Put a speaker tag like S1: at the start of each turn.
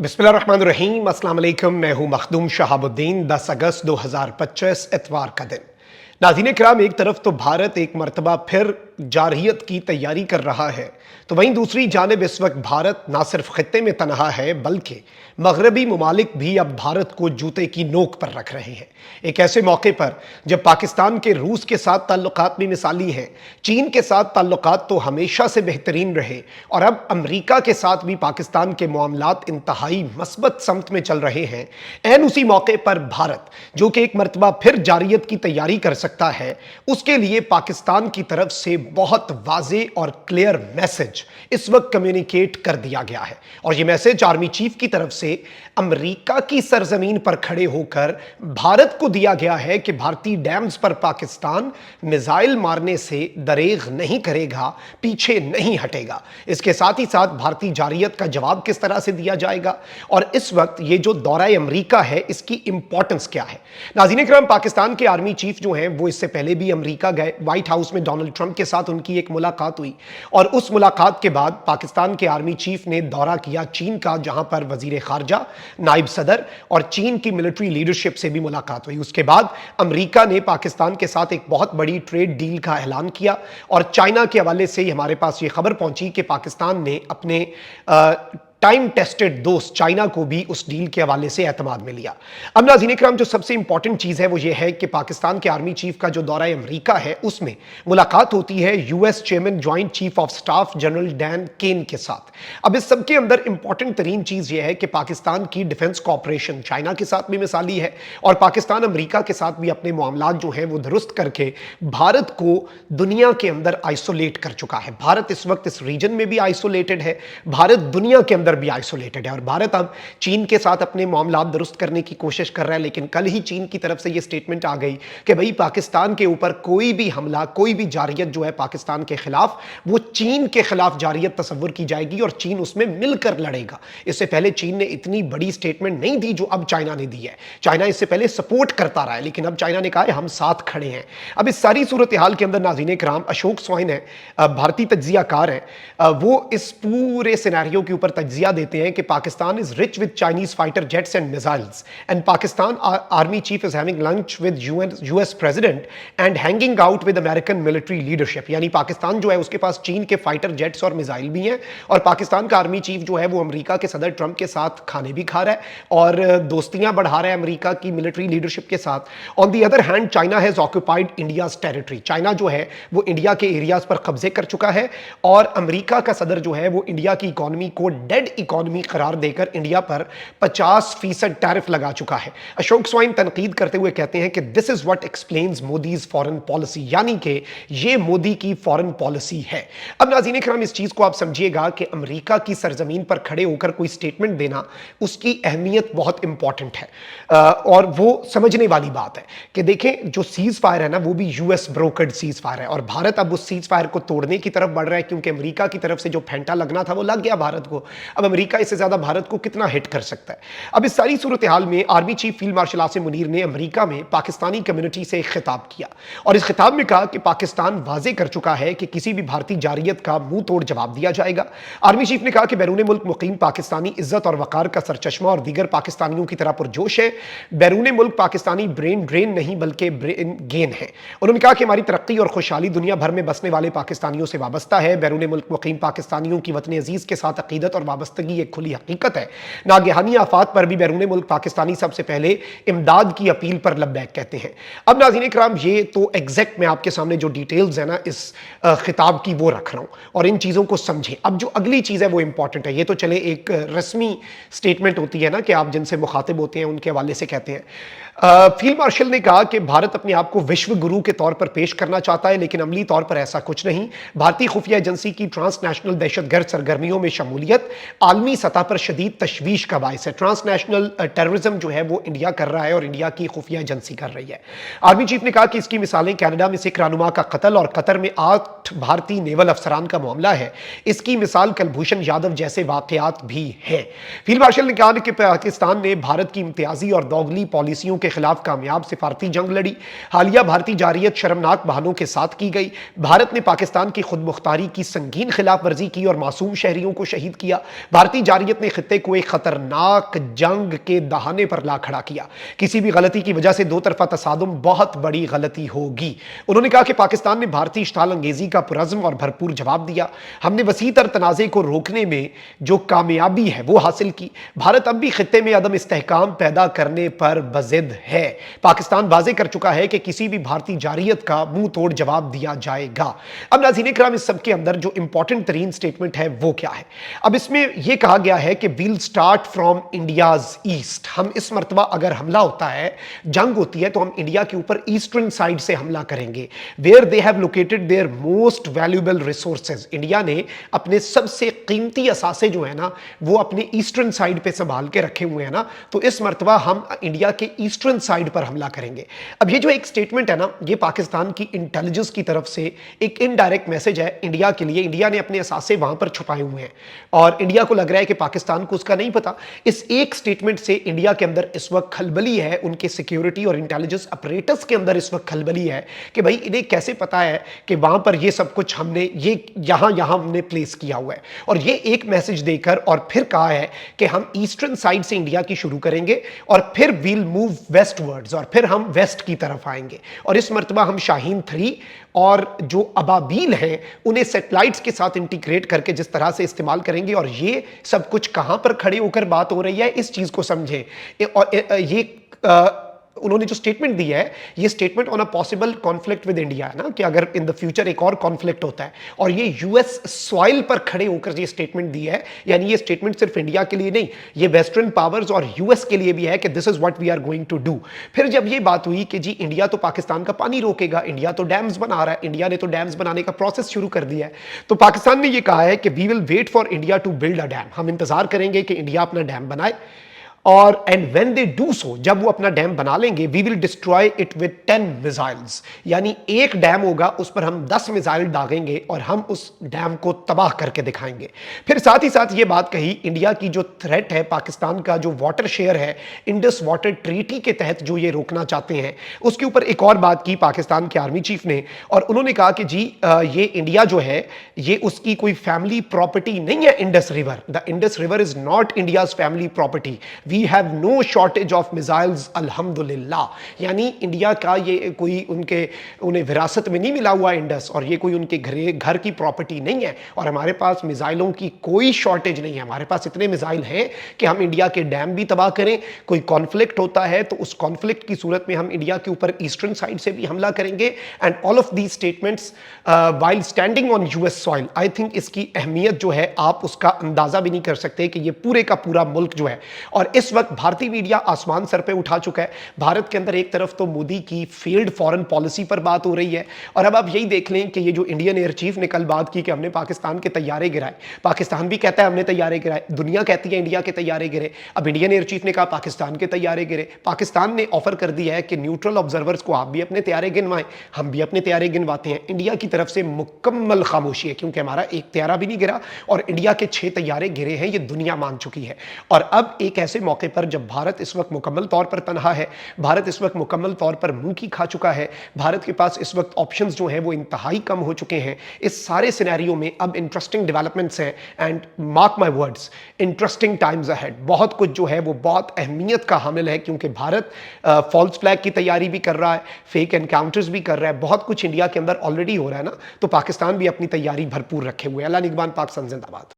S1: बिस्मिल्लाहिर्रहमानिर्रहीम। अस्सलाम वालेकुम। मैं हूं मखदूम शहाबुद्दीन। 10 अगस्त 2025 इतवार का दिन। नाज़रीन किराम, एक तरफ तो भारत एक मरतबा फिर जारहियत की तैयारी कर रहा है, तो वहीं दूसरी जानिब इस वक्त भारत ना सिर्फ खित्ते में तनहा है बल्कि मगरबी ममालिक भी अब भारत को जूते की नोक पर रख रहे हैं। एक ऐसे मौके पर जब पाकिस्तान के रूस के साथ ताल्लुकात भी मिसाली हैं, चीन के साथ ताल्लुकात तो हमेशा से बेहतरीन रहे और अब अमेरिका के साथ भी पाकिस्तान के मामलात इंतहाई मस्बत समत में चल रहे हैं। ऐन उसी मौके पर भारत, जो कि एक मरतबा फिर जारहियत की तैयारी कर सकता है, उसके लिए पाकिस्तान की तरफ से बहुत वाज़े और क्लियर मैसेज इस वक्त कम्युनिकेट कर दिया गया है। और यह मैसेज आर्मी चीफ की तरफ से अमेरिका की सरजमीन पर खड़े होकर भारत को दिया गया है कि भारतीय डैम्स पर पाकिस्तान मिसाइल मारने से दरेग नहीं करेगा, पीछे नहीं हटेगा। इसके साथ ही साथ भारतीय जारहियत का जवाब किस तरह से दिया जाएगा और इस वक्त ये जो दौरा अमेरिका है इसकी इंपॉर्टेंस क्या है। नाज़रीन किराम, पाकिस्तान के आर्मी चीफ जो हैं वो इससे पहले भी अमेरिका गए। व्हाइट हाउस में डोनाल्ड ट्रंप के साथ उनकी एक मुलाकात हुई और उस मुलाकात के बाद पाकिस्तान के आर्मी चीफ ने दौरा किया चीन का, जहां पर वजीर खारजा, नायब सदर और चीन की मिलिट्री लीडरशिप से भी मुलाकात हुई। उसके बाद अमेरिका ने पाकिस्तान के साथ एक बहुत बड़ी ट्रेड डील का ऐलान किया और चाइना के हवाले से हमारे पास ये खबर पहुंची कि पाकिस्तान ने अपने टाइम टेस्टेड दोस्त चाइना को भी उस डील के हवाले से एतमाद में लिया। अब नाज़रीन इकराम, जो सबसे इंपॉर्टेंट चीज़ है वो ये है कि पाकिस्तान के आर्मी चीफ का जो दौरा अमेरिका है उसमें मुलाकात होती है US chairman joint chief of staff general Dan Caine के साथ। अब इस सबके अंदर इंपॉर्टेंट तरीन चीज़ ये है कि पाकिस्तान की डिफेंस कॉपरेशन चाइना के साथ भी मिसाली है और पाकिस्तान अमेरिका के साथ भी अपने मामलात जो हैं वो दुरुस्त करके भारत को दुनिया के अंदर आइसोलेट कर चुका है। भारत इस वक्त इस रीजन में भी आइसोलेटेड है, भारत दुनिया के अंदर भी आइसोलेटेड है और भारत अब चीन के साथ अपने मामलात दुरुस्त करने की कोशिश कर रहा है। लेकिन कल ही चीन की तरफ से यह स्टेटमेंट आ गई कि भाई पाकिस्तान के ऊपर कोई भी हमला, कोई भी जारहियत जो है पाकिस्तान के खिलाफ, वो चीन के खिलाफ जारहियत तस्वर की जाएगी और चीन उसमें मिलकर लड़ेगा। इससे पहले चीन ने इतनी बड़ी स्टेटमेंट नहीं दी जो अब चाइना ने दी है। चाइना इससे पहले सपोर्ट करता रहा है, लेकिन अब चाइना ने कहा है हम साथ खड़े हैं। अब इस सारी सूरत हाल के अंदर नाज़रीन किराम, अशोक स्वाइन है, भारतीय तज्जियाकार है, वो इस पूरे सिनेरियो के ऊपर तज्जिया देते हैं कि Pakistan is rich with Chinese fighter jets and missiles and Pakistan army chief is having lunch with US president and hanging out with American military leadership. यानी पाकिस्तान जो है उसके पास चीन के फाइटर जेट्स और मिसाइल भी हैं और पाकिस्तान का आर्मी चीफ जो है वो अमेरिका के सदर ट्रंप के साथ खाने भी खा रहा है और दोस्तियां बढ़ा रहा है अमेरिका की मिलिट्री लीडरशिप के साथ। On the other hand, China has occupied India's territory. China जो है वो इंडिया के एरियाज पर कब्जे कर चुका है और अमेरिका का सदर जो है वो इंडिया की इकोनॉमी को डेड इकोनॉमी करार देकर इंडिया पर 50% टैरिफ लगा चुका है। अशोक स्वाइन तनकीद करते हुए कहते हैं कि this is what explains Modi's foreign policy, यानी कि ये मोदी की फॉरेन पॉलिसी है। अब नाज़रीन इकराम, इस चीज को आप समझिएगा कि अमेरिका की सरजमीन पर खड़े होकर कोई स्टेटमेंट देना, उसकी अहमियत बहुत इंपॉर्टेंट है और वो समझने वाली बात है कि देखें जो सीज फायर है ना वो भी यूएस ब्रोकर्ड सीज फायर है और भारत अब उस सीज फायर को तोड़ने की तरफ बढ़ रहा है क्योंकि अमेरिका की तरफ से जो फेंटा लगना था वो लग गया भारत को। अब अमेरिका इससे ज्यादा भारत को कितना हिट कर सकता है। अब इस सारी सूरत हाल में army chief field marshal Asim Munir ने अमेरिका में पाकिस्तानी कम्युनिटी से खिताब किया और इस खिताब में कहा कि पाकिस्तान वाजे कर चुका है कि किसी भी भारतीय जारहियत का मुंह तोड़ जवाब दिया जाएगा। आर्मी चीफ ने कहा कि बैरून मुल्क मुकीम पाकिस्तानी इज्जत और वकार का सरचश्मा और दीगर पाकिस्तानियों की तरह पुरजोश है। बैरून मुल्क पाकिस्तानी ब्रेन ड्रेन नहीं बल्कि ब्रेन गेन है। उन्होंने कहा कि हमारी तरक्की और खुशहाली दुनिया भर में बसने वाले पाकिस्तानियों से वाबस्ता है। बैरून मुल्क मुकीम पाकिस्तानियों की वतन अजीज के साथ अकीदत और वाबस्तगी एक खुली हकीकत है। नागहानी आफात पर भी बैरून मुल्क पाकिस्तानी सबसे पहले इमदाद की अपील पर लब्बैक कहते हैं। अब नाज़रीन इकराम, ये तो एग्जैक्ट मैं आपके सामने जो डिटेल्स है ना इस खिताब की वो रख रहा हूं और इन चीजों को समझें। अब जो अगली चीज है वो इंपॉर्टेंट है। ये तो चले एक रस्मी स्टेटमेंट होती है ना कि आप जिनसे मुखातिब होते हैं उनके हवाले से कहते हैं। फील्ड मार्शल ने कहा कि भारत अपने आप को विश्व गुरु के तौर पर पेश करना चाहता है लेकिन अमली तौर पर ऐसा कुछ नहीं। भारतीय खुफिया एजेंसी की ट्रांसनेशनल दहशतगर्द सरगर्मियों में शमूलियत आलमी सतह पर शदीद तशवीश का बायस है। ट्रांसनेशनल टेररिज्म जो है वो इंडिया कर रहा है और इंडिया की खुफिया एजेंसी कर रही है। आर्मी चीफ ने कहा कि इसकी मिसालें कनाडा में सिख रहनुमा का कत्ल और कतर में 8 भारतीय नेवल अफसरान का मामला है। इसकी मिसाल कलभूषण यादव जैसे वाकयात भी है। फील्ड मार्शल ने कहा कि पाकिस्तान ने भारत की इम्तियाजी और दोगली पॉलिसियों के खिलाफ कामयाब सिफारती जंग लड़ी। हालिया भारतीय जारहियत शर्मनाक बहानों के साथ की गई। भारत ने पाकिस्तान की खुद मुख्तारी की संगीन खिलाफ वर्जी की और मासूम शहरियों को शहीद किया। भारतीय जारहियत ने खित्ते को एक खतरनाक जंग के दहाने पर ला खड़ा किया। किसी भी गलती की वजह से दो तरफा तसादुम बहुत बड़ी गलती होगी। उन्होंने कहा कि पाकिस्तान ने भारतीय इश्ताल अंगेजी का पुरज़्म और भरपूर जवाब दिया। हमने वसी तर तनाज़े को रोकने में जो कामयाबी है वो हासिल की। भारत अब भी खित्ते में अदम इस्तेहकाम पैदा करने पर बज़िद है। पाकिस्तान वाज़े कर चुका है कि किसी भी भारतीय जारहियत का मुंह तोड़ जवाब दिया जाएगा। अब नाज़रीन इकराम, इस सब के अंदर जो इंपॉर्टेंट तरीन स्टेटमेंट है वो क्या है? अब इसमें यह कहा गया है कि we'll start from India's east. हम इस मर्तबा अगर हमला होता है, जंग होती है, तो हम इंडिया के ऊपर ईस्टर्न साइड से हमला करेंगे, where they have located their most valuable resources. India ने अपने सबसे कीमती असासे जो है ना वो अपने ईस्टर्न साइड पे संभाल के रखे हुए हैं ना, तो इस मर्तबा हम इंडिया के ईस्टर्न साइड पर हमला करेंगे। अब ये जो एक स्टेटमेंट है ना, ये पाकिस्तान की इंटेलिजेंस की तरफ से एक इनडायरेक्ट मैसेज है इंडिया के लिए। इंडिया ने अपने असासे वहां पर छुपाए हुए हैं और इंडिया को लग रहा है कि पाकिस्तान को उसका नहीं पता। इस एक स्टेटमेंट से इंडिया के अंदर इस वक्त खलबली है, उनके सिक्योरिटी और इंटेलिजेंस अपरेटर्स के अंदर इस वक्त खलबली है कि भाई इन्हें कैसे पता है कि वहां पर ये सब कुछ हमने ये यहां हमने प्लेस किया हुआ है। और ये एक मैसेज देकर और फिर कहा है कि हम ईस्टर्न साइड से इंडिया की शुरू करेंगे और फिर वील मूव वेस्टवर्ड्स, और फिर हम वेस्ट की तरफ आएंगे। और इस मर्तबा हम शाहीन 3 और जो अबाबील हैं उन्हें सैटेलाइट्स के साथ इंटीग्रेट करके जिस तरह से इस्तेमाल करेंगे। और ये सब कुछ कहां पर खड़े होकर बात हो रही है, इस चीज को समझें। और ये उन्होंने जो स्टेटमेंट दी है, ये statement on a possible conflict with India है ना, कि अगर इन द फ्यूचर एक और कॉन्फ्लिक्ट होता है, और ये यूएस सॉइल पर खड़े होकर ये स्टेटमेंट दी है। यानी ये स्टेटमेंट सिर्फ इंडिया के लिए नहीं, ये वेस्टर्न पावर्स और यूएस के लिए भी है कि this is what we are going to do. फिर जब ये बात हुई कि जी इंडिया तो पाकिस्तान का पानी रोकेगा, इंडिया तो डैम्स बना रहा है, इंडिया ने तो डैम्स बनाने का प्रोसेस शुरू कर दिया है, तो पाकिस्तान ने ये कहा है कि we will wait for India to build a dam. हम इंतजार करेंगे कि इंडिया अपना डैम बनाए, और and when they do so, जब वो अपना डैम बना लेंगे, we will destroy it with 10 missiles. यानी एक डैम होगा, उस पर हम 10 मिसाइल दागेंगे और हम उस डैम को तबाह करके दिखाएंगे। फिर साथ ही साथ ये बात कही, इंडिया की जो थ्रेट है, पाकिस्तान का जो वाटर शेयर है इंडस वाटर ट्रीटी के तहत जो ये रोकना चाहते हैं, उसके ऊपर एक और बात की पाकिस्तान के आर्मी चीफ ने। और उन्होंने कहा कि जी ये इंडिया जो है ये उसकी कोई फैमिली प्रॉपर्टी नहीं है। Indus river, the Indus river is not India's family property. We have no shortage of missiles अल्हम्दुलिल्लाह। यानी इंडिया का ये कोई उन्हें विरासत में नहीं मिला हुआ इंडस, और ये कोई उनके घर की प्रॉपर्टी नहीं है, और हमारे पास मिसाइलों की कोई शॉर्टेज नहीं है। हमारे पास इतने मिसाइल हैं कि हम इंडिया के डैम भी तबाह करें। कोई कॉन्फ्लिक्ट होता है तो उस कॉन्फ्लिक्ट की सूरत में हम इंडिया के ऊपर ईस्टर्न साइड से भी हमला करेंगे। And all of these statements while standing on US soil, I think इसकी अहमियत जो है आप उसका अंदाजा भी नहीं कर सकते कि ये पूरे का पूरा मुल्क जो है। और इस वक्त भारतीय मीडिया आसमान सर पे उठा चुका है। भारत के अंदर एक तरफ तो मोदी की फेल्ड फॉरेन पॉलिसी पर बात हो रही है, और अब आप यही देख लें कि ये जो इंडियन एयर चीफ ने कल बात की कि हमने पाकिस्तान के तैयारे गिराए, पाकिस्तान भी कहता है हमने तैयारे गिराए, दुनिया कहती है इंडिया के तैयारे गिरे। अब इंडियन एयर चीफ ने कहा पाकिस्तान के तैयारे गिरे। पाकिस्तान ने ऑफर कर दिया है कि न्यूट्रल ऑब्जर्वर्स को आप भी अपने तैयारे गिनवाएं, हम भी अपने तैयारे गिनवाते हैं। इंडिया की तरफ से मुकम्मल खामोशी है, क्योंकि हमारा एक तैयारा भी नहीं गिरा और इंडिया के 6 तैयारे गिरे हैं, ये दुनिया मान चुकी है। और अब एक ऐसे मौके पर जब भारत इस वक्त मुकम्मल तौर पर तनहा है, भारत इस वक्त मुकम्मल तौर पर मुंह की खा चुका है, भारत के पास इस वक्त ऑप्शंस जो हैं वो इंतहाई कम हो चुके हैं। इस सारे सिनेरियो में अब इंटरेस्टिंग डेवलपमेंट्स हैं, and mark my words, interesting times ahead. बहुत कुछ जो है वो बहुत अहमियत का हामिल है, क्योंकि भारत फॉल्स फ्लैग की तैयारी भी कर रहा है, फेक एनकाउंटर्स भी कर रहा है, बहुत कुछ इंडिया के अंदर ऑलरेडी हो रहा है ना। तो पाकिस्तान भी अपनी तैयारी भरपूर रखे हुए है। अल्लाह निगहबान, पाक जिंदाबाद।